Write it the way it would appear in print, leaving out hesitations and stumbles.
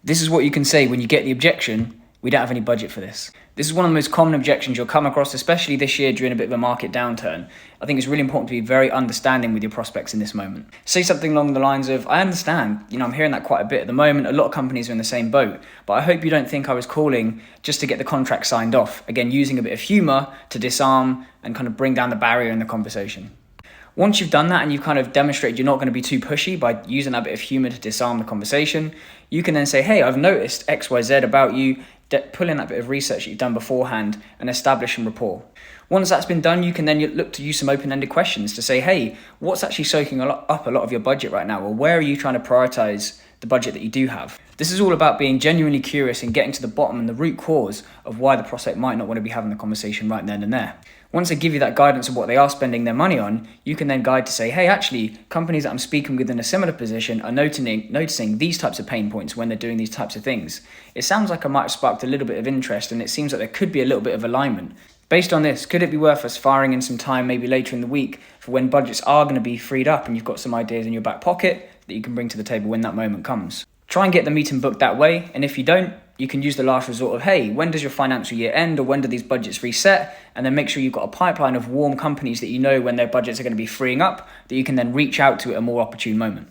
This is what you can say when you get the objection, we don't have any budget for this. This is one of the most common objections you'll come across, especially this year during a bit of a market downturn. I think it's really important to be very understanding with your prospects in this moment. Say something along the lines of, I understand, I'm hearing that quite a bit at the moment. A lot of companies are in the same boat, but I hope you don't think I was calling just to get the contract signed off. Again, using a bit of humor to disarm and kind of bring down the barrier in the conversation. Once you've done that and you've kind of demonstrated you're not going to be too pushy by using that bit of humor to disarm the conversation, you can then say, hey, I've noticed XYZ about you, pull in that bit of research that you've done beforehand and establish some rapport. Once that's been done, you can then look to use some open-ended questions to say, hey, what's actually soaking up a lot of your budget right now? Or where are you trying to prioritize the budget that you do have? This is all about being genuinely curious and getting to the bottom and the root cause of why the prospect might not want to be having the conversation right then and there. Once they give you that guidance of what they are spending their money on, you can then guide to say, hey, actually, companies that I'm speaking with in a similar position are noticing these types of pain points when they're doing these types of things. It sounds like I might have sparked a little bit of interest, and it seems like there could be a little bit of alignment. Based on this, could it be worth us firing in some time maybe later in the week for when budgets are going to be freed up and you've got some ideas in your back pocket that you can bring to the table when that moment comes? Try and get the meeting booked that way, and if you don't, you can use the last resort of, hey, when does your financial year end, or when do these budgets reset? And then make sure you've got a pipeline of warm companies that you know when their budgets are going to be freeing up, that you can then reach out to at a more opportune moment.